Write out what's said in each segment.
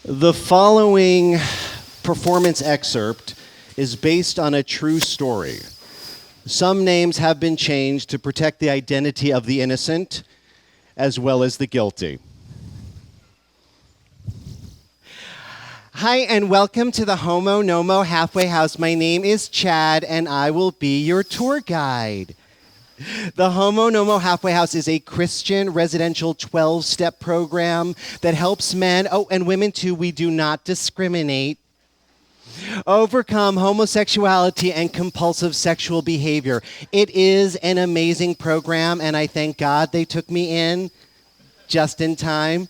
The following performance excerpt is based on a true story. Some names have been changed to protect the identity of the innocent as well as the guilty. Hi, and welcome to the Homo Nomo Halfway House. My name is Chad, and I will be your tour guide. The Homo Nomo Halfway House is a Christian residential 12-step program that helps men, and women too, we do not discriminate, overcome homosexuality and compulsive sexual behavior. It is an amazing program, and I thank God they took me in just in time.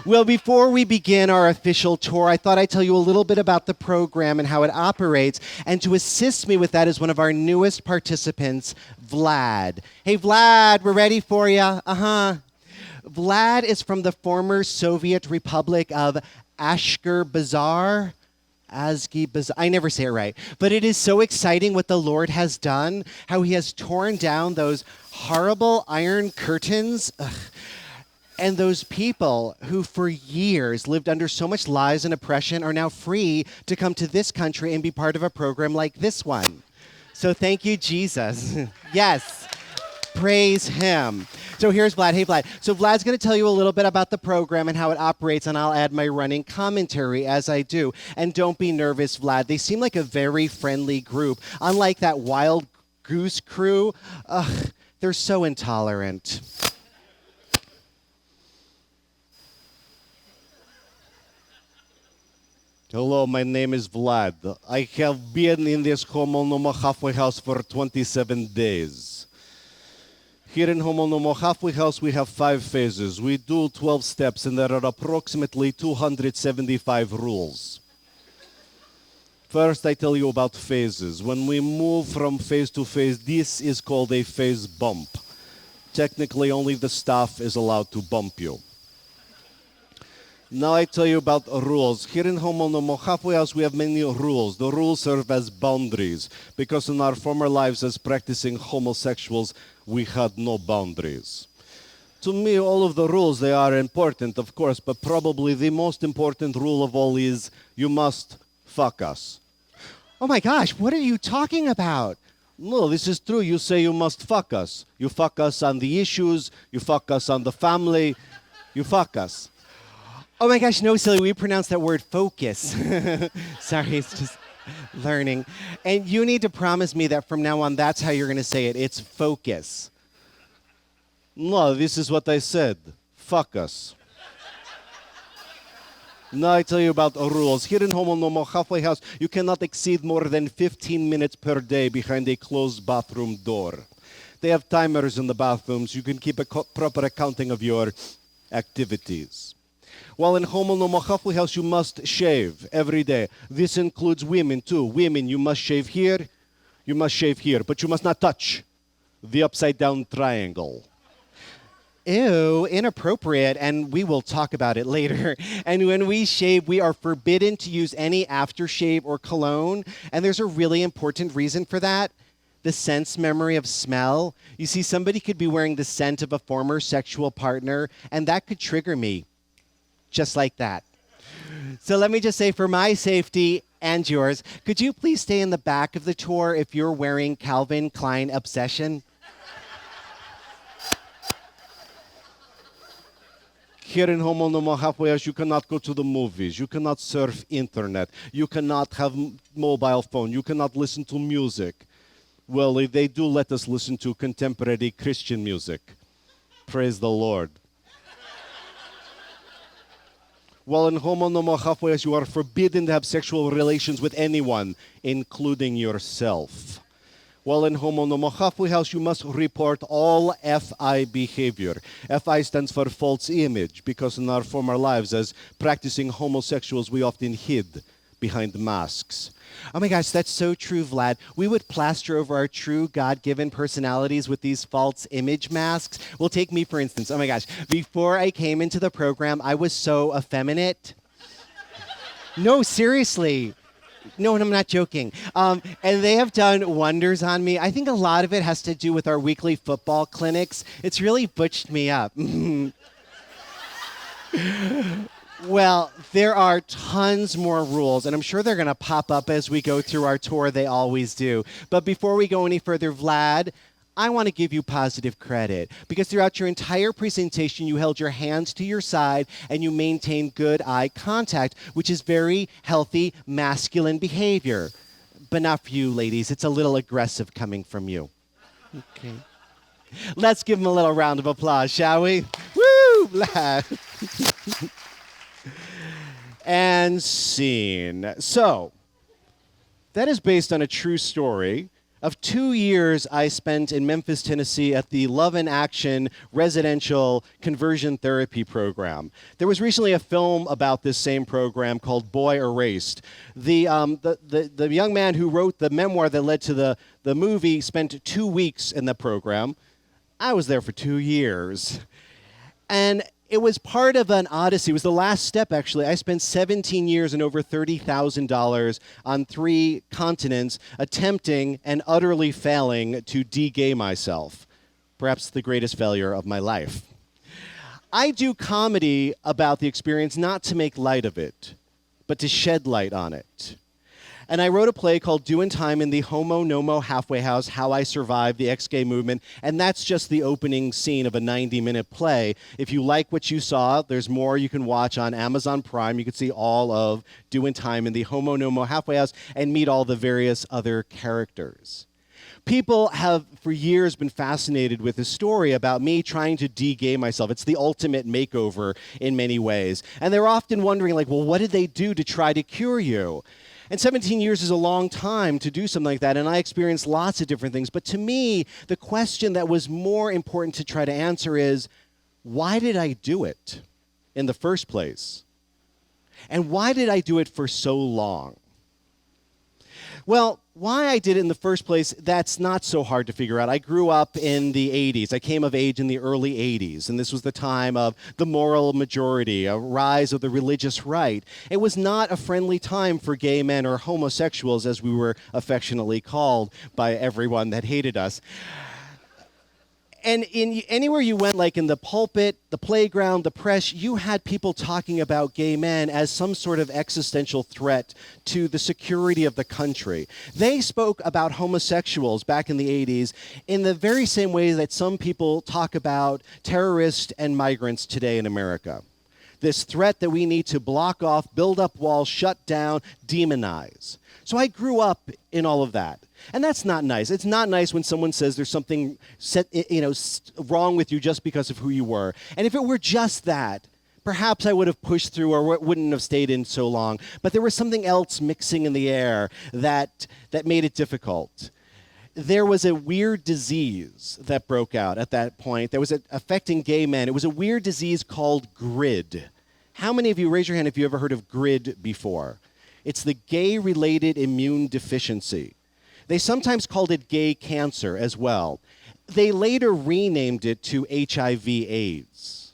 Well, before we begin our official tour, I thought I'd tell you a little bit about the program and how it operates. And to assist me with that is one of our newest participants, Vlad. Hey, Vlad, we're ready for you. Vlad is from the former Soviet Republic of Ashkerbazar. I never say it right. But it is so exciting what the Lord has done, how he has torn down those horrible iron curtains. And those people who for years lived under so much lies and oppression are now free to come to this country and be part of a program like this one. So thank you, Jesus. Yes, praise him. So here's Vlad. Hey, Vlad. So Vlad's going to tell you a little bit about the program and how it operates, and I'll add my running commentary as I do. And don't be nervous, Vlad. They seem like a very friendly group. Unlike that wild Goose crew, they're so intolerant. Hello, my name is Vlad. I have been in this Homo Nomo Halfway House for 27 days. Here in Homo Nomo Halfway House, we have 5 phases. We do 12 steps, and there are approximately 275 rules. First, I tell you about phases. When we move from phase to phase, this is called a phase bump. Technically, only the staff is allowed to bump you. Now I tell you about rules. Here in Homo Nomo Halfway House, we have many rules. The rules serve as boundaries, because in our former lives as practicing homosexuals, we had no boundaries. To me, all of the rules, they are important, of course, but probably the most important rule of all is you must fuck us. Oh my gosh, what are you talking about? No, this is true. You say you must fuck us. You fuck us on the issues. You fuck us on the family. You fuck us. Oh my gosh, no, silly, we pronounce that word focus. Sorry, it's just learning. And you need to promise me that from now on, that's how you're going to say it. It's focus. No, this is what I said. Fuck us. Now I tell you about rules. Here in Homo Nomo Halfway House, you cannot exceed more than 15 minutes per day behind a closed bathroom door. They have timers in the bathrooms. You can keep a proper accounting of your activities. While in Homo Nomo Halfway House, you must shave every day. This includes women, too. Women, you must shave here, you must shave here, but you must not touch the upside-down triangle. Ew, inappropriate, and we will talk about it later. And when we shave, we are forbidden to use any aftershave or cologne, and there's a really important reason for that. The sense memory of smell. You see, somebody could be wearing the scent of a former sexual partner, and that could trigger me. Just like that. So let me just say, for my safety and yours, could you please stay in the back of the tour if you're wearing Calvin Klein Obsession? Here in Homo Nomo Halfway House, you cannot go to the movies. You cannot surf internet. You cannot have mobile phone. You cannot listen to music. Well, if they do let us listen to contemporary Christian music. Praise the Lord. While in Homo Nomo Halfway House, you are forbidden to have sexual relations with anyone, including yourself. While in Homo Nomo Halfway House, you must report all FI behavior. FI stands for false image, because in our former lives as practicing homosexuals, we often hid behind masks. Oh my gosh, that's so true, Vlad. We would plaster over our true God-given personalities with these false image masks. Well, take me, for instance. Oh my gosh, before I came into the program, I was so effeminate. No, seriously. No, and I'm not joking. And they have done wonders on me. I think a lot of it has to do with our weekly football clinics. It's really butched me up. Well, there are tons more rules, and I'm sure they're going to pop up as we go through our tour. They always do. But before we go any further, Vlad, I want to give you positive credit because throughout your entire presentation, you held your hands to your side and you maintained good eye contact, which is very healthy masculine behavior. But not for you, ladies. It's a little aggressive coming from you. Okay. Let's give him a little round of applause, shall we? Woo, Vlad. And scene. So, that is based on a true story of 2 years I spent in Memphis, Tennessee at the Love in Action residential conversion therapy program. There was recently a film about this same program called Boy Erased. The young man who wrote the memoir that led to the movie spent 2 weeks in the program. I was there for 2 years. And it was part of an odyssey. It was the last step, actually. I spent 17 years and over $30,000 on 3 continents attempting and utterly failing to de-gay myself. Perhaps the greatest failure of my life. I do comedy about the experience not to make light of it, but to shed light on it. And I wrote a play called Doing Time in the Homo Nomo Halfway House, How I Survived the Ex-Gay Movement. And that's just the opening scene of a 90-minute play. If you like what you saw, there's more you can watch on Amazon Prime. You can see all of Doing Time in the Homo Nomo Halfway House and meet all the various other characters. People have for years been fascinated with the story about me trying to de-gay myself. It's the ultimate makeover in many ways. And they're often wondering, like, well, what did they do to try to cure you? And 17 years is a long time to do something like that, and I experienced lots of different things. But to me, the question that was more important to try to answer is, why did I do it in the first place? And why did I do it for so long? Well, why I did it in the first place, that's not so hard to figure out. I grew up in the 80s. I came of age in the early 80s, and this was the time of the moral majority, a rise of the religious right. It was not a friendly time for gay men or homosexuals, as we were affectionately called by everyone that hated us. And anywhere you went, like in the pulpit, the playground, the press, you had people talking about gay men as some sort of existential threat to the security of the country. They spoke about homosexuals back in the 80s in the very same way that some people talk about terrorists and migrants today in America. This threat that we need to block off, build up walls, shut down, demonize. So I grew up in all of that. And that's not nice. It's not nice when someone says there's something wrong with you just because of who you were. And if it were just that, perhaps I would have pushed through or wouldn't have stayed in so long. But there was something else mixing in the air that made it difficult. There was a weird disease that broke out at that point that was affecting gay men. It was a weird disease called GRID. How many of you, raise your hand if you ever heard of GRID before? It's the gay-related immune deficiency. They sometimes called it gay cancer as well. They later renamed it to HIV/AIDS.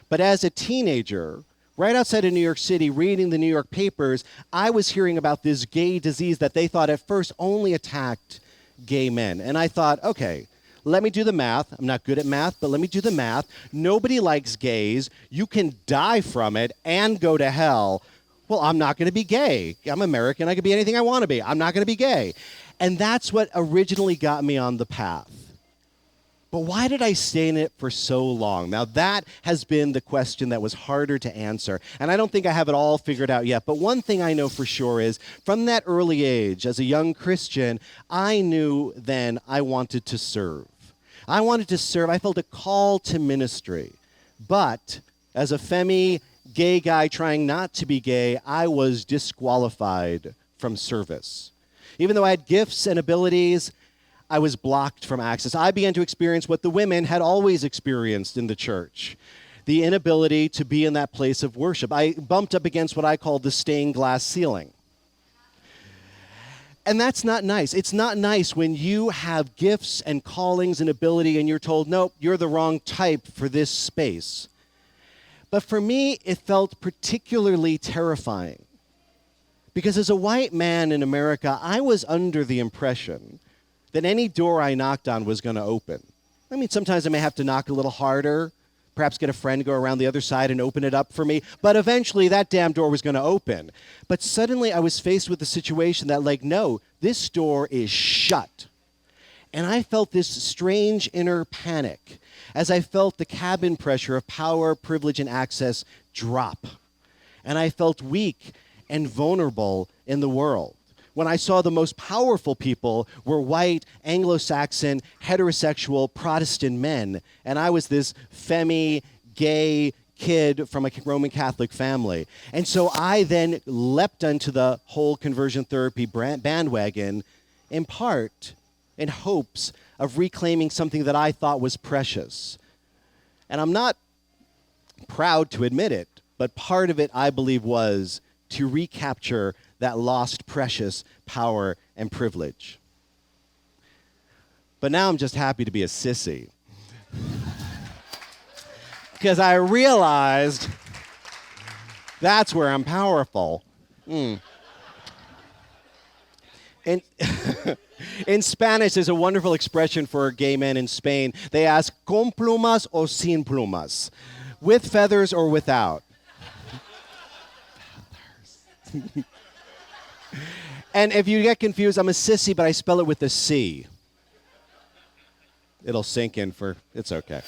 But as a teenager, right outside of New York City, reading the New York papers, I was hearing about this gay disease that they thought at first only attacked gay men. And I thought, okay, let me do the math. I'm not good at math, but let me do the math. Nobody likes gays. You can die from it and go to hell. Well, I'm not going to be gay. I'm American. I can be anything I want to be. I'm not going to be gay. And that's what originally got me on the path. But why did I stay in it for so long? Now, that has been the question that was harder to answer. And I don't think I have it all figured out yet. But one thing I know for sure is, from that early age, as a young Christian, I knew then I wanted to serve. I wanted to serve. I felt a call to ministry. But as a gay guy trying not to be gay, I was disqualified from service. Even though I had gifts and abilities, I was blocked from access. I began to experience what the women had always experienced in the church, the inability to be in that place of worship. I bumped up against what I called the stained glass ceiling. And that's not nice. It's not nice when you have gifts and callings and ability and you're told, nope, you're the wrong type for this space. But for me, it felt particularly terrifying. Because as a white man in America, I was under the impression that any door I knocked on was going to open. I mean, sometimes I may have to knock a little harder. perhaps get a friend to go around the other side and open it up for me. But eventually that damn door was going to open. But suddenly I was faced with the situation that, like, no, this door is shut. And I felt this strange inner panic as I felt the cabin pressure of power, privilege, and access drop. And I felt weak and vulnerable in the world when I saw the most powerful people were white, Anglo-Saxon, heterosexual, Protestant men. And I was this femme, gay kid from a Roman Catholic family. And so I then leapt onto the whole conversion therapy bandwagon, in part in hopes of reclaiming something that I thought was precious. And I'm not proud to admit it, but part of it, I believe, was to recapture that lost precious power and privilege. But now I'm just happy to be a sissy. Because I realized that's where I'm powerful. In Spanish, there's a wonderful expression for gay men in Spain. They ask, ¿con plumas o sin plumas? With feathers or without? And if you get confused, I'm a sissy, but I spell it with a C. It'll sink in it's okay.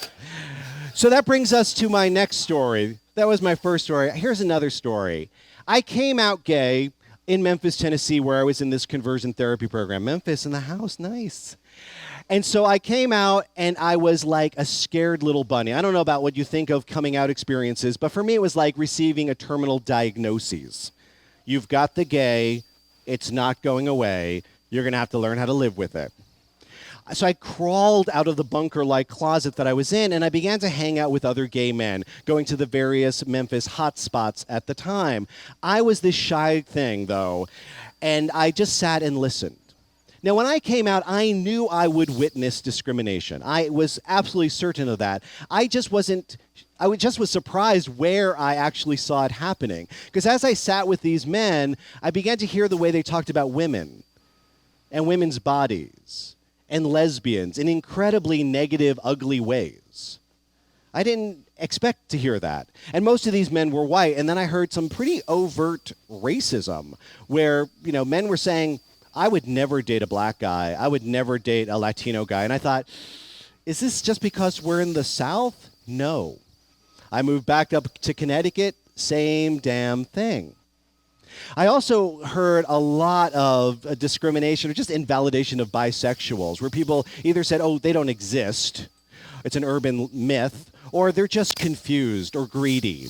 So that brings us to my next story. That was my first story. Here's another story. I came out gay in Memphis, Tennessee, where I was in this conversion therapy program. Memphis in the house, nice. And so I came out, and I was like a scared little bunny. I don't know about what you think of coming out experiences, but for me, it was like receiving a terminal diagnosis. You've got the gay. It's not going away. You're going to have to learn how to live with it. So I crawled out of the bunker-like closet that I was in, and I began to hang out with other gay men, going to the various Memphis hotspots at the time. I was this shy thing, though, and I just sat and listened. Now, when I came out, I knew I would witness discrimination. I was absolutely certain of that. I just was surprised where I actually saw it happening. Because as I sat with these men, I began to hear the way they talked about women and women's bodies and lesbians in incredibly negative, ugly ways. I didn't expect to hear that. And most of these men were white. And then I heard some pretty overt racism where, men were saying, I would never date a black guy. I would never date a Latino guy. And I thought, is this just because we're in the South? No. I moved back up to Connecticut, same damn thing. I also heard a lot of discrimination or just invalidation of bisexuals, where people either said, oh, they don't exist, it's an urban myth, or they're just confused or greedy.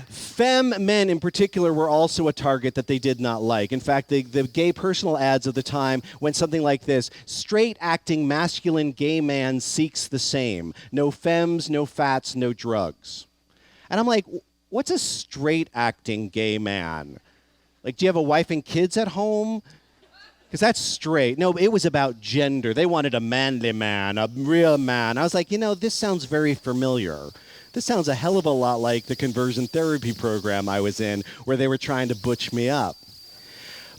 Femme men in particular were also a target that they did not like. In fact, the gay personal ads of the time went something like this: straight acting masculine gay man seeks the same. No femmes, no fats, no drugs. And I'm like, what's a straight acting gay man? Like, do you have a wife and kids at home? Because that's straight. No, it was about gender. They wanted a manly man, a real man. I was like, this sounds very familiar. This sounds a hell of a lot like the conversion therapy program I was in, where they were trying to butch me up.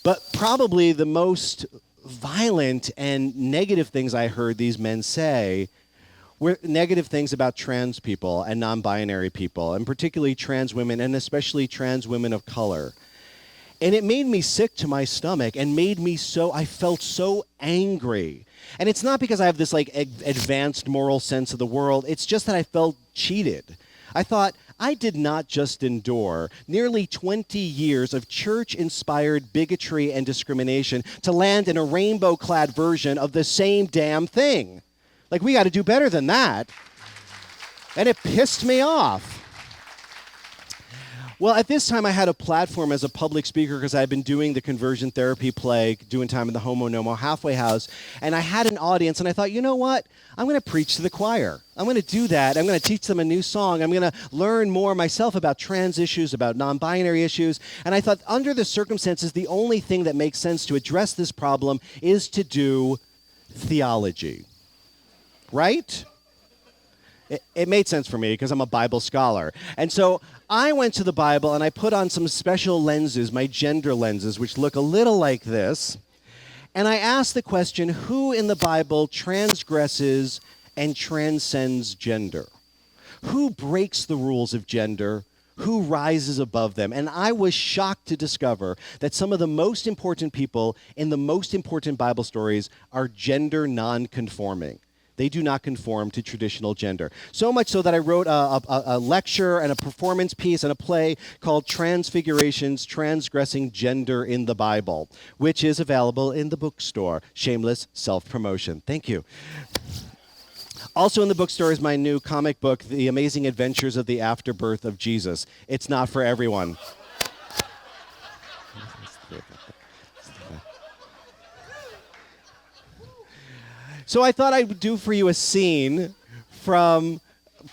But probably the most violent and negative things I heard these men say were negative things about trans people and non-binary people, and particularly trans women, and especially trans women of color. And it made me sick to my stomach and I felt so angry. And it's not because I have this advanced moral sense of the world. It's just that I felt cheated. I thought, I did not just endure nearly 20 years of church-inspired bigotry and discrimination to land in a rainbow-clad version of the same damn thing. We got to do better than that. And it pissed me off. Well, at this time, I had a platform as a public speaker because I had been doing the conversion therapy play, doing time in the Homo Nomo halfway house, and I had an audience, and I thought, you know what? I'm going to preach to the choir. I'm going to do that. I'm going to teach them a new song. I'm going to learn more myself about trans issues, about non-binary issues, and I thought, under the circumstances, the only thing that makes sense to address this problem is to do theology. Right? It made sense for me because I'm a Bible scholar. And so I went to the Bible and I put on some special lenses, my gender lenses, which look a little like this. And I asked the question, who in the Bible transgresses and transcends gender. Who breaks the rules of gender? Who rises above them? And I was shocked to discover that some of the most important people in the most important Bible stories are gender non-conforming. They do not conform to traditional gender. So much so that I wrote a lecture and a performance piece and a play called Transfigurations, Transgressing Gender in the Bible, which is available in the bookstore. Shameless self-promotion. Thank you. Also in the bookstore is my new comic book, The Amazing Adventures of the Afterbirth of Jesus. It's not for everyone. So I thought I would do for you a scene from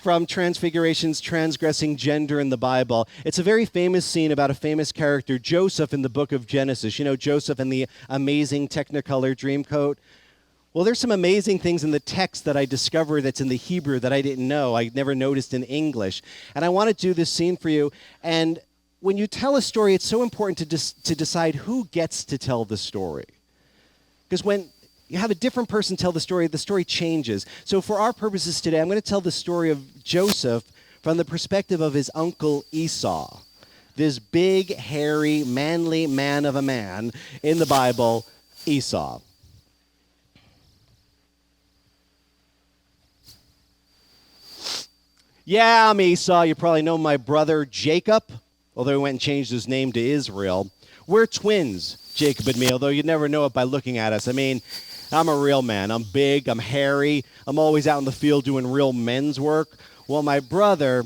Transfigurations, Transgressing Gender in the Bible. It's a very famous scene about a famous character, Joseph, in the book of Genesis. You know Joseph and the amazing Technicolor Dreamcoat? Well, there's some amazing things in the text that I discovered that's in the Hebrew that I didn't know. I never noticed in English. And I want to do this scene for you. And when you tell a story, it's so important to decide who gets to tell the story. Because when you have a different person tell the story changes. So for our purposes today, I'm going to tell the story of Joseph from the perspective of his uncle Esau, this big, hairy, manly man of a man in the Bible, Esau. Yeah, I'm Esau. You probably know my brother Jacob, although he went and changed his name to Israel. We're twins, Jacob and me, although you'd never know it by looking at us. I mean, I'm a real man. I'm big. I'm hairy. I'm always out in the field doing real men's work. Well, my brother,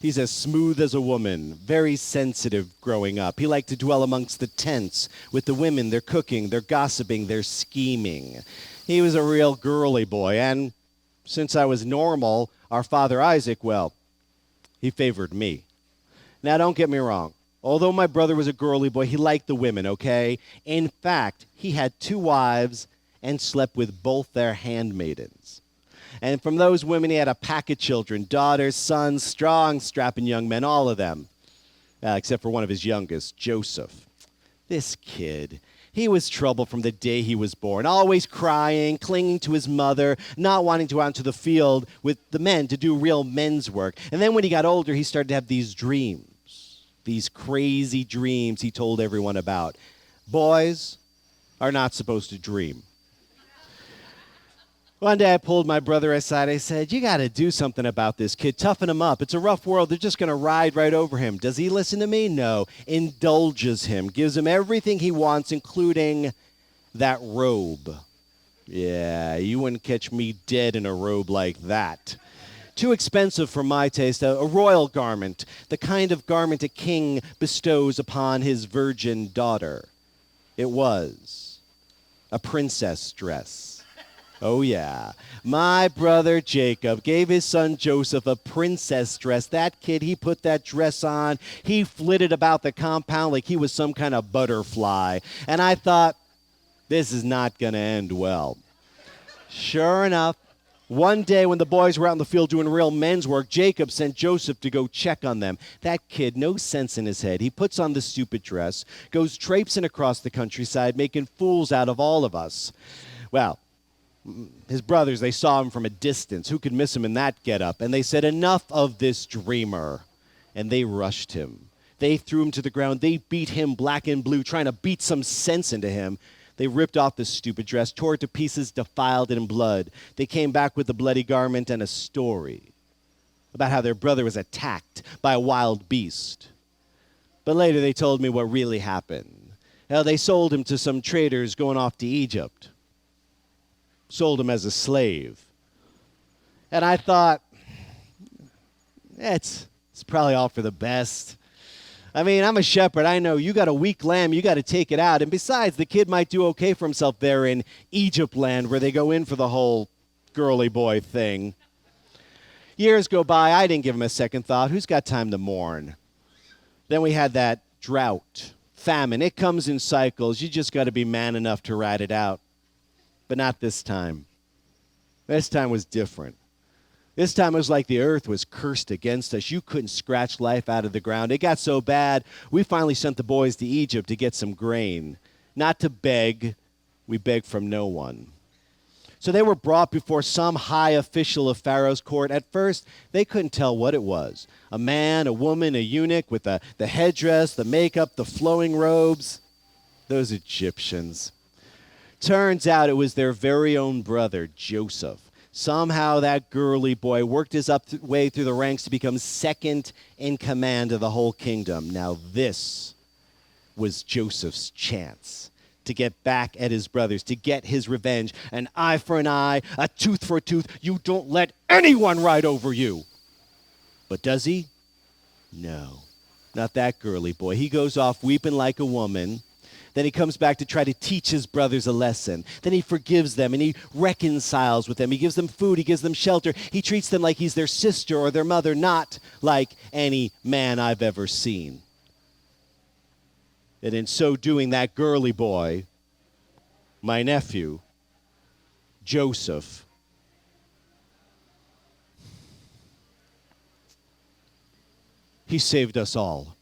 he's as smooth as a woman, very sensitive growing up. He liked to dwell amongst the tents with the women. They're cooking, they're gossiping, they're scheming. He was a real girly boy, and since I was normal, our father Isaac, well, he favored me. Now, don't get me wrong. Although my brother was a girly boy, he liked the women, okay? In fact, he had 2 wives and slept with both their handmaidens. And from those women, he had a pack of children, daughters, sons, strong, strapping young men, all of them, except for one of his youngest, Joseph. This kid, he was trouble from the day he was born, always crying, clinging to his mother, not wanting to go out into the field with the men to do real men's work. And then when he got older, he started to have these dreams, these crazy dreams he told everyone about. Boys are not supposed to dream. One day I pulled my brother aside. I said, you got to do something about this kid. Toughen him up. It's a rough world. They're just going to ride right over him. Does he listen to me? No. Indulges him. Gives him everything he wants, including that robe. Yeah, you wouldn't catch me dead in a robe like that. Too expensive for my taste. A royal garment. The kind of garment a king bestows upon his virgin daughter. It was a princess dress. Oh, yeah. My brother Jacob gave his son Joseph a princess dress. That kid, he put that dress on. He flitted about the compound like he was some kind of butterfly. And I thought, this is not going to end well. Sure enough, one day when the boys were out in the field doing real men's work, Jacob sent Joseph to go check on them. That kid, no sense in his head. He puts on the stupid dress, goes traipsing across the countryside, making fools out of all of us. Well, his brothers, they saw him from a distance. Who could miss him in that getup? And they said, enough of this dreamer. And they rushed him. They threw him to the ground. They beat him black and blue, trying to beat some sense into him. They ripped off the stupid dress, tore it to pieces, defiled it in blood. They came back with the bloody garment and a story about how their brother was attacked by a wild beast. But later they told me what really happened. How they sold him to some traders going off to Egypt. Sold him as a slave. And I thought, it's probably all for the best. I mean, I'm a shepherd. I know you got a weak lamb. You got to take it out. And besides, the kid might do okay for himself there in Egypt land where they go in for the whole girly boy thing. Years go by. I didn't give him a second thought. Who's got time to mourn? Then we had that drought, famine. It comes in cycles. You just got to be man enough to ride it out. But not this time. This time was different. This time it was like the earth was cursed against us. You couldn't scratch life out of the ground. It got so bad, we finally sent the boys to Egypt to get some grain. Not to beg. We begged from no one. So they were brought before some high official of Pharaoh's court. At first, they couldn't tell what it was. A man, a woman, a eunuch with the headdress, the makeup, the flowing robes. Those Egyptians. Turns out it was their very own brother, Joseph. Somehow that girly boy worked his way through the ranks to become second in command of the whole kingdom. Now this was Joseph's chance to get back at his brothers, to get his revenge. An eye for an eye, a tooth for a tooth. You don't let anyone ride over you. But does he? No, not that girly boy. He goes off weeping like a woman. Then he comes back to try to teach his brothers a lesson. Then he forgives them and he reconciles with them. He gives them food. He gives them shelter. He treats them like he's their sister or their mother, not like any man I've ever seen. And in so doing, that girly boy, my nephew, Joseph, he saved us all.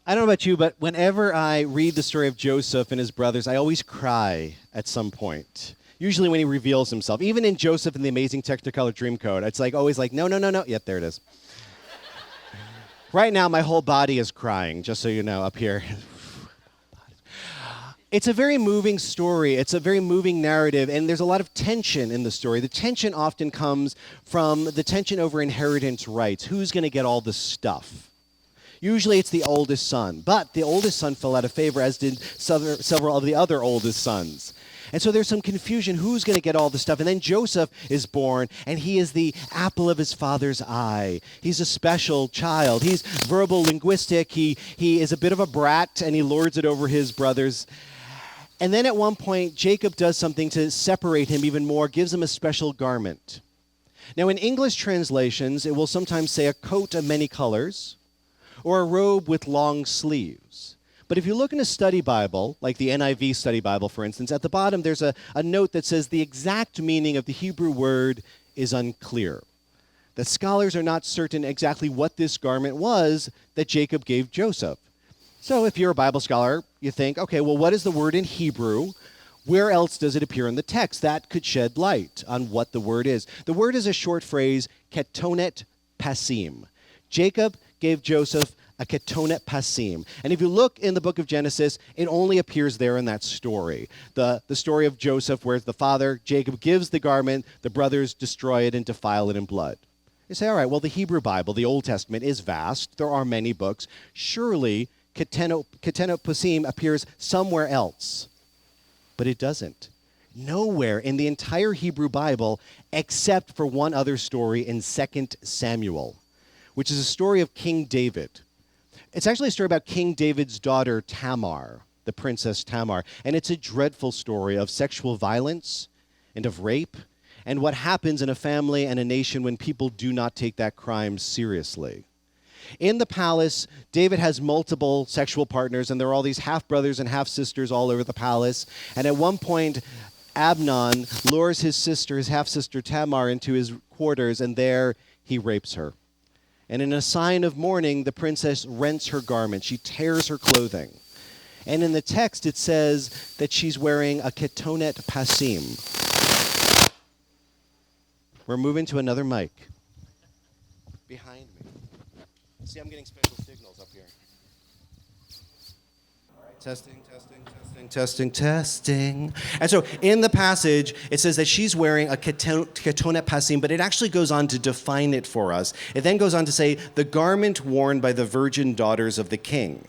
I don't know about you, but whenever I read the story of Joseph and his brothers, I always cry at some point. Usually when he reveals himself. Even in Joseph and the Amazing Technicolor Dreamcoat, it's always like, no. Yep, there it is. Right now, my whole body is crying, just so you know, up here. It's a very moving story. It's a very moving narrative, and there's a lot of tension in the story. The tension often comes from the tension over inheritance rights. Who's going to get all the stuff? Usually it's the oldest son, but the oldest son fell out of favor, as did several of the other oldest sons. And so there's some confusion. Who's going to get all the stuff? And then Joseph is born, and he is the apple of his father's eye. He's a special child. He's verbal, linguistic. He is a bit of a brat, and he lords it over his brothers. And then at one point, Jacob does something to separate him even more, gives him a special garment. Now, in English translations, it will sometimes say a coat of many colors, or a robe with long sleeves. But if you look in a study Bible, like the NIV study Bible, for instance, at the bottom there's a note that says the exact meaning of the Hebrew word is unclear. That scholars are not certain exactly what this garment was that Jacob gave Joseph. So if you're a Bible scholar, you think, okay, well, what is the word in Hebrew? Where else does it appear in the text? That could shed light on what the word is. The word is a short phrase, ketonet pasim. Jacob gave Joseph a ketonet pasim. And if you look in the book of Genesis, it only appears there in that story. The story of Joseph, where the father, Jacob, gives the garment, the brothers destroy it and defile it in blood. You say, all right, well, the Hebrew Bible, the Old Testament, is vast. There are many books. Surely ketonet pasim appears somewhere else. But it doesn't. Nowhere in the entire Hebrew Bible except for one other story in 2 Samuel, which is a story of King David. It's actually a story about King David's daughter, Tamar, the princess Tamar. And it's a dreadful story of sexual violence and of rape and what happens in a family and a nation when people do not take that crime seriously. In the palace, David has multiple sexual partners, and there are all these half-brothers and half-sisters all over the palace. And at one point, Amnon lures his sister, his half-sister Tamar, into his quarters, and there he rapes her. And in a sign of mourning, the princess rents her garment. She tears her clothing. And in the text, it says that she's wearing a ketonet pasim. We're moving to another mic. Behind me. See, I'm getting special signals up here. All right, testing. And so in the passage, it says that she's wearing a ketonet pasim, but it actually goes on to define it for us. It then goes on to say, the garment worn by the virgin daughters of the king,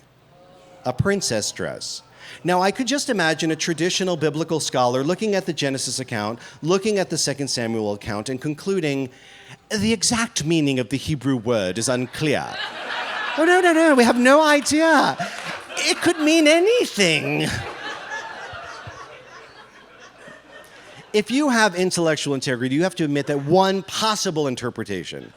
a princess dress. Now, I could just imagine a traditional biblical scholar looking at the Genesis account, looking at the 2 Samuel account, and concluding, the exact meaning of the Hebrew word is unclear. Oh, no, we have no idea. It could mean anything. If you have intellectual integrity, you have to admit that one possible interpretation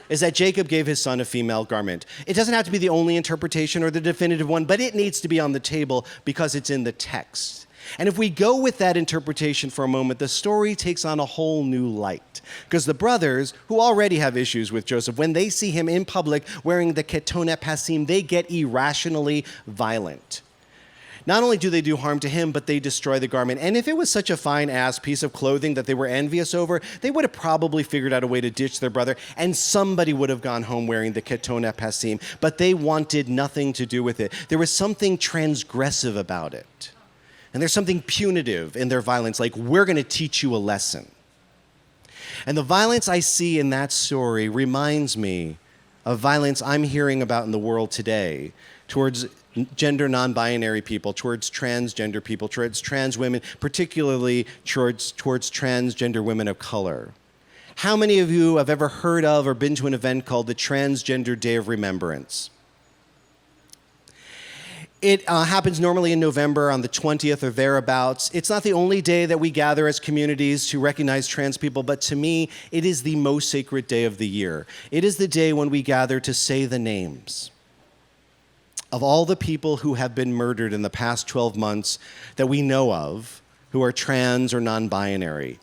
is that Jacob gave his son a female garment. It doesn't have to be the only interpretation or the definitive one, but it needs to be on the table because it's in the text. And if we go with that interpretation for a moment, the story takes on a whole new light. Because the brothers, who already have issues with Joseph, when they see him in public wearing the ketonet pasim, they get irrationally violent. Not only do they do harm to him, but they destroy the garment. And if it was such a fine-ass piece of clothing that they were envious over, they would have probably figured out a way to ditch their brother, and somebody would have gone home wearing the ketonet pasim. But they wanted nothing to do with it. There was something transgressive about it. And there's something punitive in their violence, like, we're going to teach you a lesson. And the violence I see in that story reminds me of violence I'm hearing about in the world today towards gender non-binary people, towards transgender people, towards trans women, particularly towards transgender women of color. How many of you have ever heard of or been to an event called the Transgender Day of Remembrance? It happens normally in November on the 20th or thereabouts. It's not the only day that we gather as communities to recognize trans people, but to me, it is the most sacred day of the year. It is the day when we gather to say the names of all the people who have been murdered in the past 12 months that we know of, who are trans or non-binary.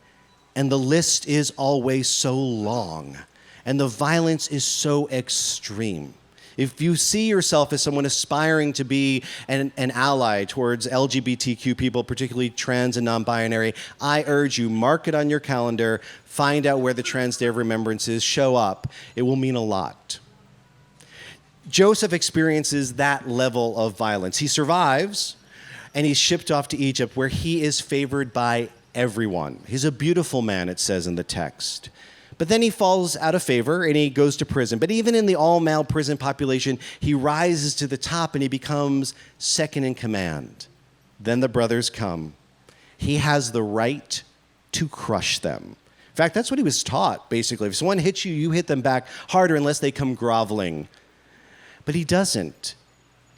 And the list is always so long, and the violence is so extreme. If you see yourself as someone aspiring to be an ally towards LGBTQ people, particularly trans and non-binary, I urge you, mark it on your calendar, find out where the Trans Day of Remembrance is, show up. It will mean a lot. Joseph experiences that level of violence. He survives, and he's shipped off to Egypt, where he is favored by everyone. He's a beautiful man, it says in the text. But then he falls out of favor, and he goes to prison. But even in the all-male prison population, he rises to the top, and he becomes second in command. Then the brothers come. He has the right to crush them. In fact, that's what he was taught, basically. If someone hits you, you hit them back harder unless they come groveling. But he doesn't.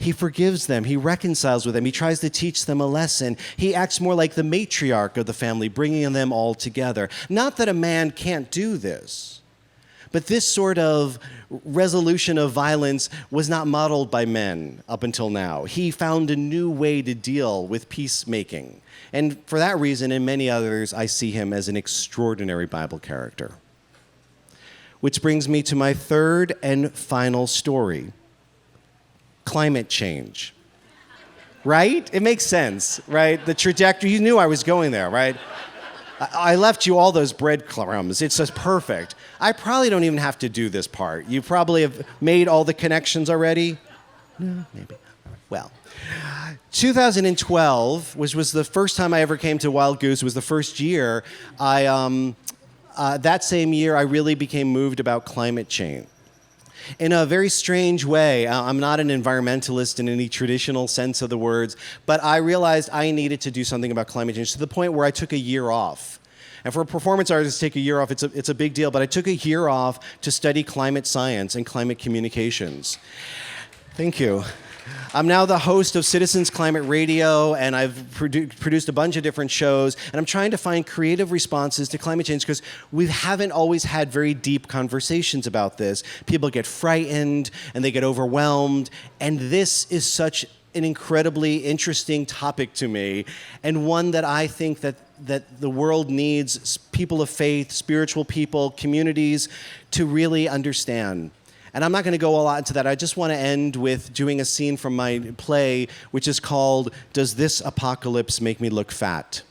He forgives them. He reconciles with them. He tries to teach them a lesson. He acts more like the matriarch of the family, bringing them all together. Not that a man can't do this, but this sort of resolution of violence was not modeled by men up until now. He found a new way to deal with peacemaking. And for that reason, and many others, I see him as an extraordinary Bible character. Which brings me to my third and final story. Climate change, right? It makes sense, right? The trajectory, you knew I was going there, right? I left you all those breadcrumbs. It's just perfect. I probably don't even have to do this part. You probably have made all the connections already. No, maybe. Well, 2012, which was the first time I ever came to Wild Goose, was the first year. That same year, I really became moved about climate change. In a very strange way, I'm not an environmentalist in any traditional sense of the words, but I realized I needed to do something about climate change to the point where I took a year off. And for a performance artist to take a year off, it's a big deal, but I took a year off to study climate science and climate communications. Thank you. I'm now the host of Citizens Climate Radio, and I've produced a bunch of different shows, and I'm trying to find creative responses to climate change because we haven't always had very deep conversations about this. People get frightened, and they get overwhelmed, and this is such an incredibly interesting topic to me, and one that I think that the world needs people of faith, spiritual people, communities to really understand. And I'm not going to go a lot into that. I just want to end with doing a scene from my play, which is called, Does This Apocalypse Make Me Look Fat?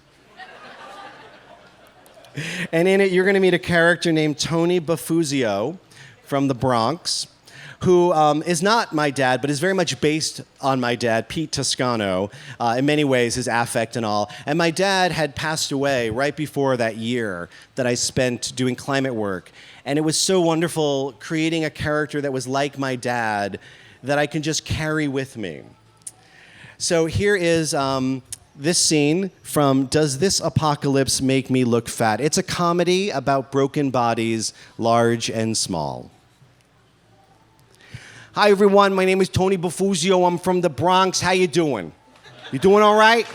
And in it, you're going to meet a character named Tony Bafuzio from the Bronx, who is not my dad, but is very much based on my dad, Pete Toscano, in many ways, his affect and all. And my dad had passed away right before that year that I spent doing climate work. And it was so wonderful creating a character that was like my dad that I can just carry with me. So here is this scene from Does This Apocalypse Make Me Look Fat? It's a comedy about broken bodies, large and small. Hi, everyone. My name is Tony Bafuzio. I'm from the Bronx. How you doing? You doing all right?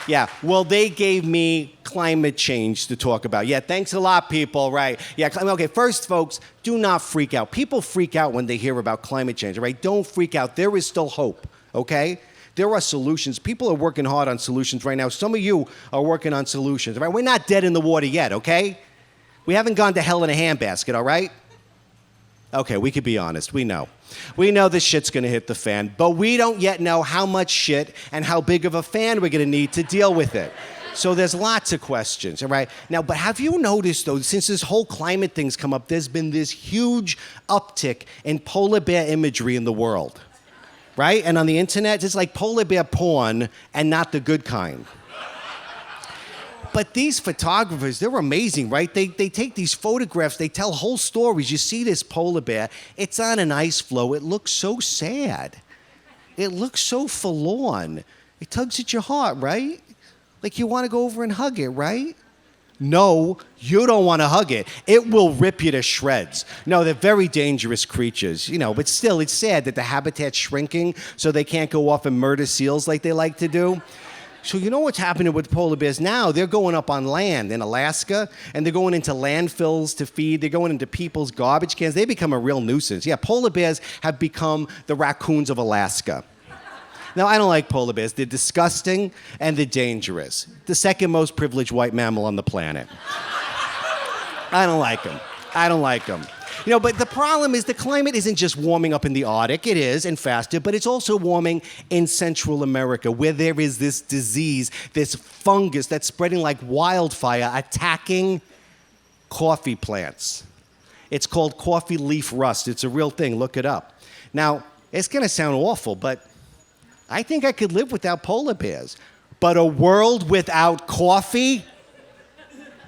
Yeah, well, they gave me climate change to talk about. Yeah, thanks a lot, people, right? Yeah, okay, first, folks, do not freak out. People freak out when they hear about climate change, all right? Don't freak out. There is still hope, okay? There are solutions. People are working hard on solutions right now. Some of you are working on solutions, right? We're not dead in the water yet, okay? We haven't gone to hell in a handbasket, all right? Okay, we could be honest. We know. We know this shit's going to hit the fan, but we don't yet know how much shit and how big of a fan we're going to need to deal with it. So there's lots of questions, all right? Now, but have you noticed, though, since this whole climate thing's come up, there's been this huge uptick in polar bear imagery in the world, right? And on the internet, it's like polar bear porn and not the good kind. But these photographers, they're amazing, right? They take these photographs, they tell whole stories. You see this polar bear, it's on an ice floe. It looks so sad. It looks so forlorn. It tugs at your heart, right? Like you want to go over and hug it, right? No, you don't want to hug it. It will rip you to shreds. No, they're very dangerous creatures, but still, it's sad that the habitat's shrinking so they can't go off and murder seals like they like to do. So you know what's happening with polar bears now? They're going up on land in Alaska, and they're going into landfills to feed. They're going into people's garbage cans. They become a real nuisance. Yeah, polar bears have become the raccoons of Alaska. Now, I don't like polar bears. They're disgusting and they're dangerous. The second most privileged white mammal on the planet. I don't like them. I don't like them. But the problem is the climate isn't just warming up in the Arctic. It is, and faster, but it's also warming in Central America, where there is this disease, this fungus that's spreading like wildfire, attacking coffee plants. It's called coffee leaf rust. It's a real thing. Look it up. Now, it's going to sound awful, but I think I could live without polar bears. But a world without coffee?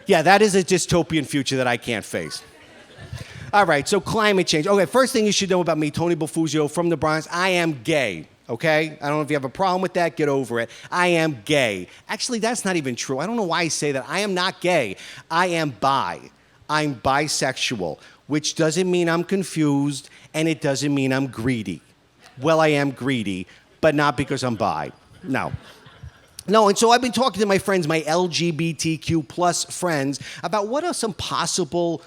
Yeah, that is a dystopian future that I can't face. All right, so climate change. Okay, first thing you should know about me, Tony Bufuzio from the Bronx, I am gay, okay? I don't know if you have a problem with that, get over it. I am gay. Actually, that's not even true. I don't know why I say that. I am not gay. I am bi. I'm bisexual, which doesn't mean I'm confused, and it doesn't mean I'm greedy. Well, I am greedy, but not because I'm bi. No, and so I've been talking to my friends, my LGBTQ plus friends, about what are some possible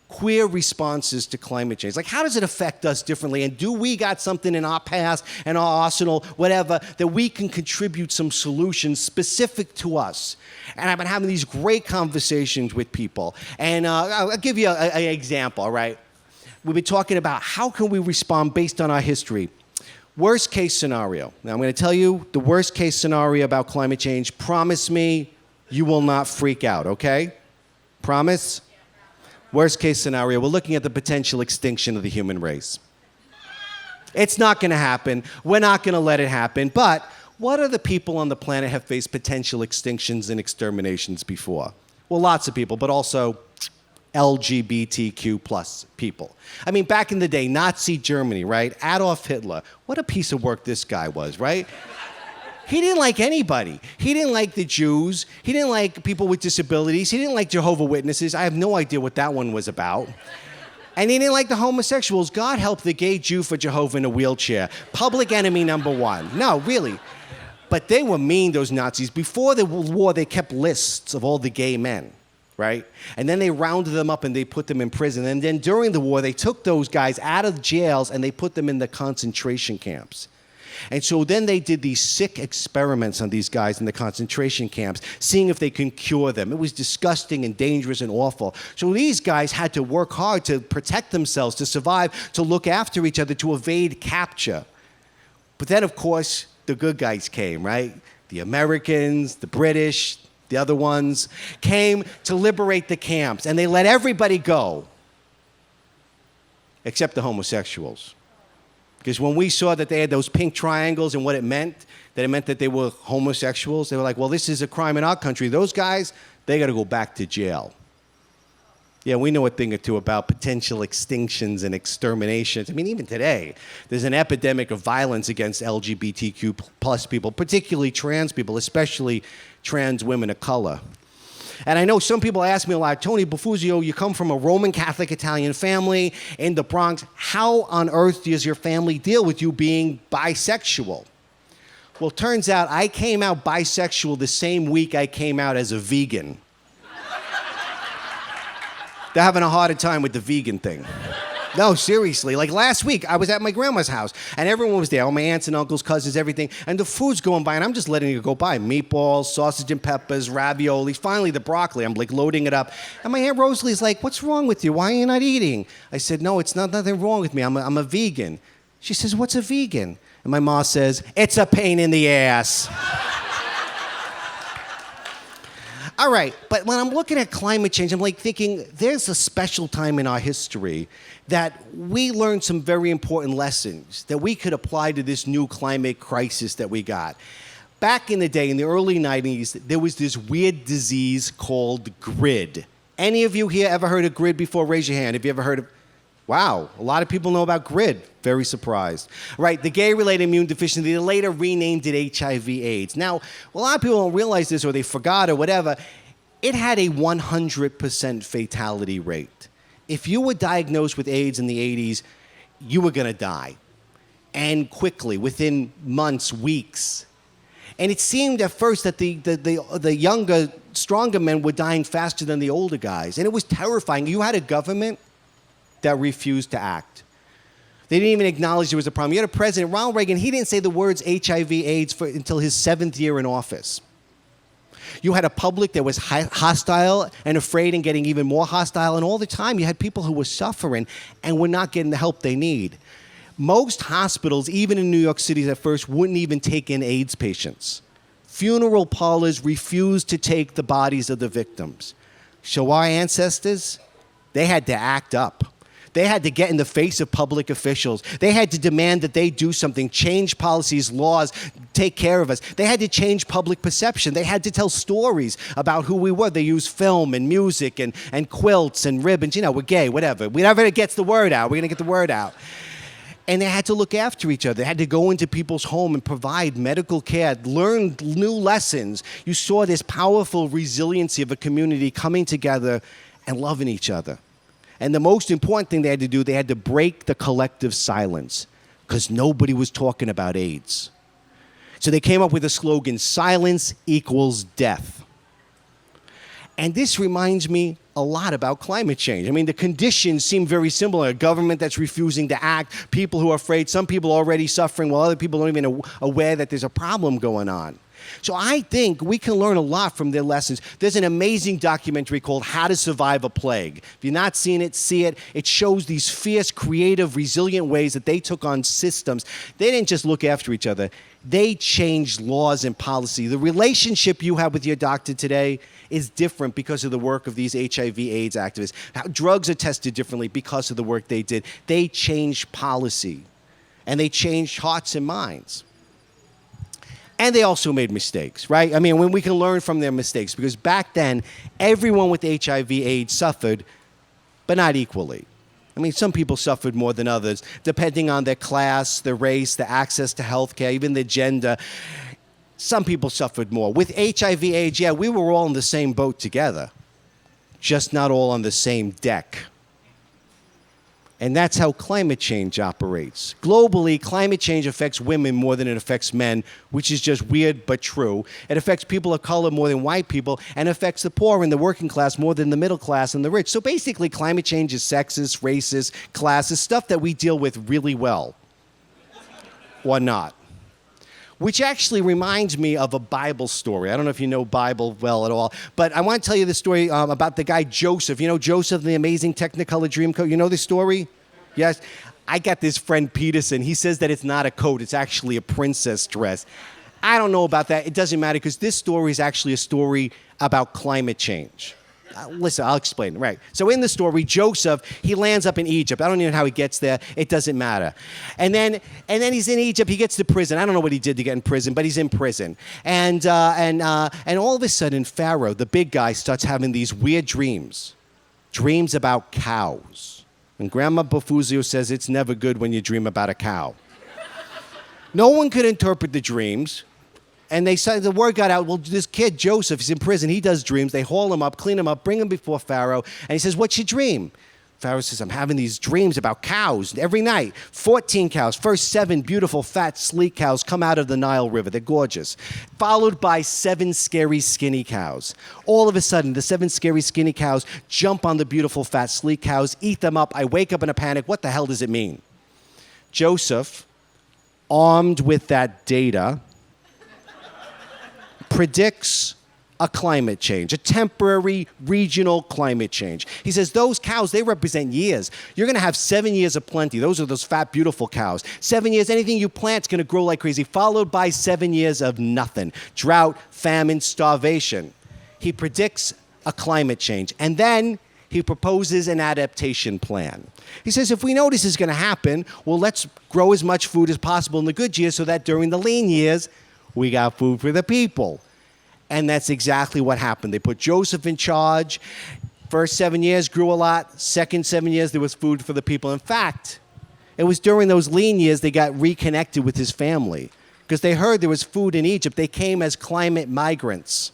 queer responses to climate change. Like, how does it affect us differently? And do we got something in our past and our arsenal, whatever, that we can contribute some solutions specific to us? And I've been having these great conversations with people. And I'll give you an example, all right? We've been talking about how can we respond based on our history. Worst case scenario. Now, I'm going to tell you the worst case scenario about climate change. Promise me you will not freak out, okay? Promise? Worst case scenario, we're looking at the potential extinction of the human race. It's not going to happen. We're not going to let it happen. But what other people on the planet have faced potential extinctions and exterminations before? Well, lots of people, but also LGBTQ plus people. I mean, back in the day, Nazi Germany, right? Adolf Hitler. What a piece of work this guy was, right? He didn't like anybody. He didn't like the Jews. He didn't like people with disabilities. He didn't like Jehovah's Witnesses. I have no idea what that one was about. And he didn't like the homosexuals. God help the gay Jew for Jehovah in a wheelchair. Public enemy number one. No, really. But they were mean, those Nazis. Before the war, they kept lists of all the gay men, right? And then they rounded them up and they put them in prison. And then during the war, they took those guys out of jails and they put them in the concentration camps. And so then they did these sick experiments on these guys in the concentration camps, seeing if they can cure them. It was disgusting and dangerous and awful. So these guys had to work hard to protect themselves, to survive, to look after each other, to evade capture. But then, of course, the good guys came, right? The Americans, the British, the other ones, came to liberate the camps. And they let everybody go, except the homosexuals. Because when we saw that they had those pink triangles and what it meant that they were homosexuals, they were like, well, this is a crime in our country. Those guys, they got to go back to jail. Yeah, we know a thing or two about potential extinctions and exterminations. I mean, even today, there's an epidemic of violence against LGBTQ plus people, particularly trans people, especially trans women of color. And I know some people ask me a lot, Tony Bufuzio, you come from a Roman Catholic Italian family in the Bronx. How on earth does your family deal with you being bisexual? Well, turns out I came out bisexual the same week I came out as a vegan. They're having a harder time with the vegan thing. No, seriously. Like last week, I was at my grandma's house, and everyone was there, all my aunts and uncles, cousins, everything, and the food's going by, and I'm just letting it go by. Meatballs, sausage and peppers, raviolis, finally the broccoli. I'm like loading it up. And my Aunt Rosalie's like, what's wrong with you? Why are you not eating? I said, no, it's nothing wrong with me. I'm a vegan. She says, what's a vegan? And my mom says, it's a pain in the ass. All right, but when I'm looking at climate change, I'm like thinking there's a special time in our history that we learned some very important lessons that we could apply to this new climate crisis that we got. Back in the day, in the early 90s, there was this weird disease called GRID. Any of you here ever heard of GRID before? Raise your hand if you ever heard of. Wow, a lot of people know about GRID. Very surprised. Right, the gay-related immune deficiency, they later renamed it HIV/AIDS. Now, a lot of people don't realize this or they forgot or whatever. It had a 100% fatality rate. If you were diagnosed with AIDS in the 80s, you were going to die. And quickly, within months, weeks. And it seemed at first that the younger, stronger men were dying faster than the older guys. And it was terrifying. You had a government that refused to act. They didn't even acknowledge there was a problem. You had a president, Ronald Reagan, he didn't say the words HIV/AIDS until his 7th year in office. You had a public that was hostile and afraid and getting even more hostile. And all the time you had people who were suffering and were not getting the help they need. Most hospitals, even in New York City at first, wouldn't even take in AIDS patients. Funeral parlors refused to take the bodies of the victims. So our ancestors, they had to act up. They had to get in the face of public officials. They had to demand that they do something, change policies, laws, take care of us. They had to change public perception. They had to tell stories about who we were. They used film and music and quilts and ribbons. You know, we're gay, whatever. Whenever it gets the word out, we're going to get the word out. And they had to look after each other. They had to go into people's home and provide medical care, learn new lessons. You saw this powerful resiliency of a community coming together and loving each other. And the most important thing they had to do, they had to break the collective silence because nobody was talking about AIDS. So they came up with a slogan, silence equals death. And this reminds me a lot about climate change. I mean, the conditions seem very similar. A government that's refusing to act, people who are afraid, some people already suffering while other people aren't even aware that there's a problem going on. So I think we can learn a lot from their lessons. There's an amazing documentary called How to Survive a Plague. If you've not seen it, see it. It shows these fierce, creative, resilient ways that they took on systems. They didn't just look after each other. They changed laws and policy. The relationship you have with your doctor today is different because of the work of these HIV/AIDS activists. How drugs are tested differently because of the work they did. They changed policy, and they changed hearts and minds. And they also made mistakes, right? I mean, when we can learn from their mistakes, because back then, everyone with HIV/AIDS suffered, but not equally. I mean, some people suffered more than others, depending on their class, their race, their access to health care, even their gender. Some people suffered more. With HIV/AIDS, yeah, we were all in the same boat together, just not all on the same deck. And that's how climate change operates. Globally, climate change affects women more than it affects men, which is just weird but true. It affects people of color more than white people, and affects the poor and the working class more than the middle class and the rich. So basically, climate change is sexist, racist, classist, stuff that we deal with really well. Or not. Which actually reminds me of a Bible story. I don't know if you know Bible well at all, but I want to tell you the story about the guy Joseph. You know Joseph, the amazing Technicolor Dreamcoat? You know the story? Yes? I got this friend Peterson. He says that it's not a coat. It's actually a princess dress. I don't know about that. It doesn't matter because this story is actually a story about climate change. Listen, I'll explain. Right. So in the story, Joseph, he lands up in Egypt. I don't even know how he gets there. It doesn't matter. And then he's in Egypt. He gets to prison. I don't know what he did to get in prison, but he's in prison. And all of a sudden, Pharaoh, the big guy, starts having these weird dreams about cows. And Grandma Bafuzio says it's never good when you dream about a cow. No one could interpret the dreams. And they said the word got out, well, this kid, Joseph, is in prison. He does dreams. They haul him up, clean him up, bring him before Pharaoh. And he says, what's your dream? Pharaoh says, I'm having these dreams about cows every night. 14 cows. First 7 beautiful, fat, sleek cows come out of the Nile River. They're gorgeous. Followed by 7 scary, skinny cows. All of a sudden, the 7 scary, skinny cows jump on the beautiful, fat, sleek cows, eat them up. I wake up in a panic. What the hell does it mean? Joseph, armed with that data, predicts a climate change, a temporary regional climate change. He says those cows, they represent years. You're going to have 7 years of plenty. Those are those fat, beautiful cows. 7 years, anything you plant's going to grow like crazy, followed by 7 years of nothing. Drought, famine, starvation. He predicts a climate change. And then he proposes an adaptation plan. He says, if we know this is going to happen, well, let's grow as much food as possible in the good years so that during the lean years, we got food for the people. And that's exactly what happened. They put Joseph in charge. First 7 years grew a lot. Second 7 years, there was food for the people. In fact, it was during those lean years they got reconnected with his family because they heard there was food in Egypt. They came as climate migrants.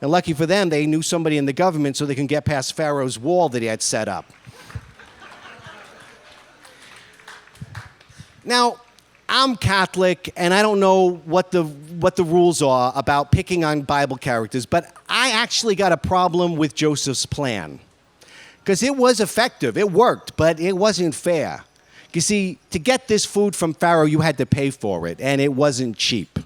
And lucky for them, they knew somebody in the government so they can get past Pharaoh's wall that he had set up. Now, I'm Catholic, and I don't know what the rules are about picking on Bible characters, but I actually got a problem with Joseph's plan. Because it was effective, it worked, but it wasn't fair. You see, to get this food from Pharaoh, you had to pay for it, and it wasn't cheap.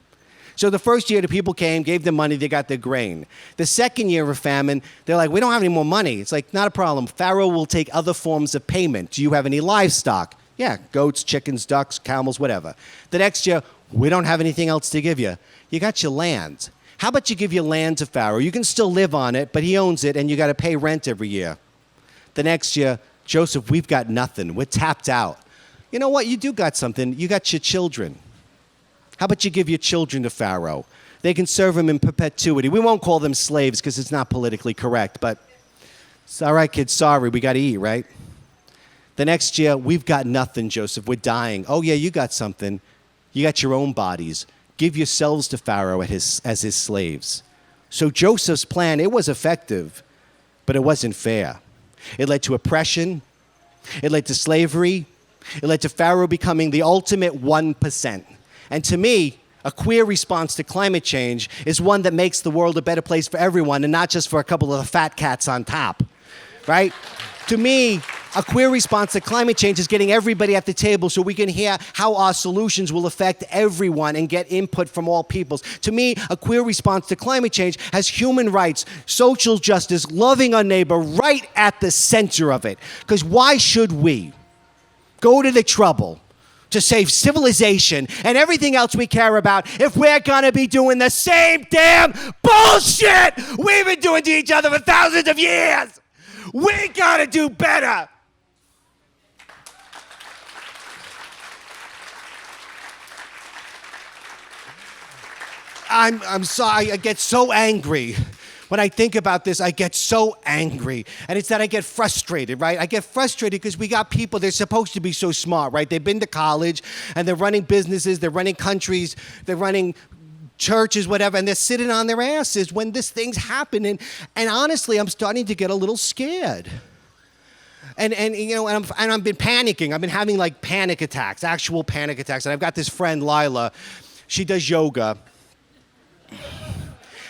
So the first year, the people came, gave them money, they got their grain. The second year of famine, they're like, we don't have any more money. It's like, not a problem. Pharaoh will take other forms of payment. Do you have any livestock? Yeah, goats, chickens, ducks, camels, whatever. The next year, we don't have anything else to give you. You got your land. How about you give your land to Pharaoh? You can still live on it, but he owns it, and you got to pay rent every year. The next year, Joseph, we've got nothing. We're tapped out. You know what? You do got something. You got your children. How about you give your children to Pharaoh? They can serve him in perpetuity. We won't call them slaves because it's not politically correct, but it's all right, kids. Sorry, we got to eat, right? The next year, we've got nothing, Joseph. We're dying. Oh, yeah, you got something. You got your own bodies. Give yourselves to Pharaoh as his slaves. So Joseph's plan, it was effective, but it wasn't fair. It led to oppression. It led to slavery. It led to Pharaoh becoming the ultimate 1%. And to me, a queer response to climate change is one that makes the world a better place for everyone and not just for a couple of the fat cats on top, right? To me, a queer response to climate change is getting everybody at the table so we can hear how our solutions will affect everyone and get input from all peoples. To me, a queer response to climate change has human rights, social justice, loving our neighbor right at the center of it. Because why should we go to the trouble to save civilization and everything else we care about if we're gonna be doing the same damn bullshit we've been doing to each other for thousands of years? We gotta do better. I'm sorry, I get so angry. When I think about this, I get so angry. And it's that I get frustrated, right? I get frustrated because we got people, they're supposed to be so smart, right? They've been to college, and they're running businesses, they're running countries, they're running churches, whatever, and they're sitting on their asses when this thing's happening. And honestly, I'm starting to get a little scared. And you know, and I've been panicking. I've been having like panic attacks, actual panic attacks. And I've got this friend, Lila. She does yoga.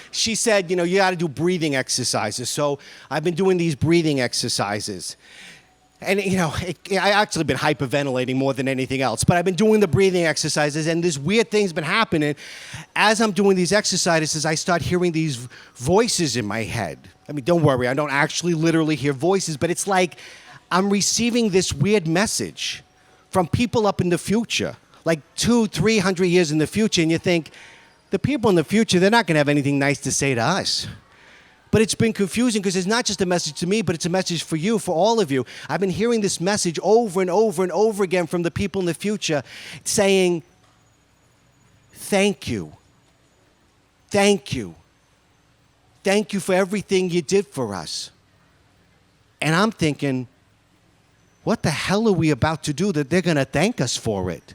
She said, you know, you got to do breathing exercises. So I've been doing these breathing exercises. And, you know, I actually been hyperventilating more than anything else. But I've been doing the breathing exercises, and this weird thing's been happening. As I'm doing these exercises, I start hearing these voices in my head. I mean, don't worry, I don't actually literally hear voices, but it's like I'm receiving this weird message from people up in the future, like 200-300 years in the future, and you think, the people in the future, they're not going to have anything nice to say to us. But it's been confusing because it's not just a message to me, but it's a message for you, for all of you. I've been hearing this message over and over and over again from the people in the future saying, thank you. Thank you. Thank you for everything you did for us. And I'm thinking, what the hell are we about to do that they're going to thank us for it?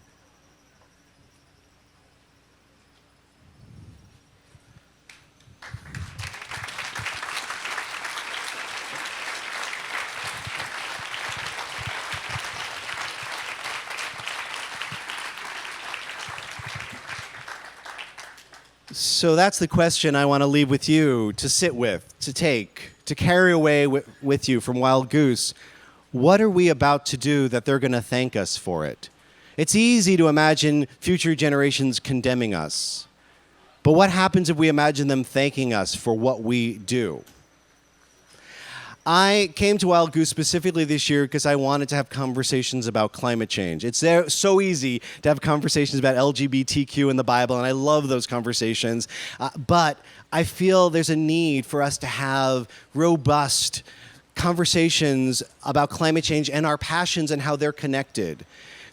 So that's the question I want to leave with you, to sit with, to take, to carry away with you from Wild Goose. What are we about to do that they're going to thank us for it? It's easy to imagine future generations condemning us. But what happens if we imagine them thanking us for what we do? I came to Wild Goose specifically this year because I wanted to have conversations about climate change. It's so easy to have conversations about LGBTQ in the Bible, and I love those conversations. But I feel there's a need for us to have robust conversations about climate change and our passions and how they're connected.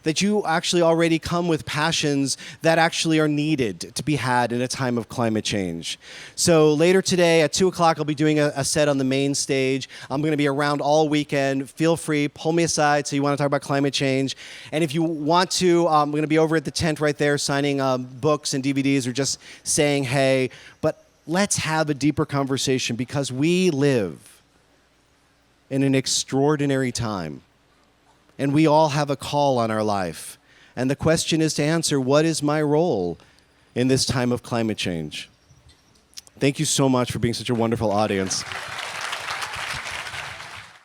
That you actually already come with passions that actually are needed to be had in a time of climate change. So later today at 2 o'clock, I'll be doing a set on the main stage. I'm going to be around all weekend. Feel free, pull me aside so you want to talk about climate change. And if you want to, I'm going to be over at the tent right there signing books and DVDs or just saying hey. But let's have a deeper conversation because we live in an extraordinary time. And we all have a call on our life. And the question is to answer, what is my role in this time of climate change? Thank you so much for being such a wonderful audience.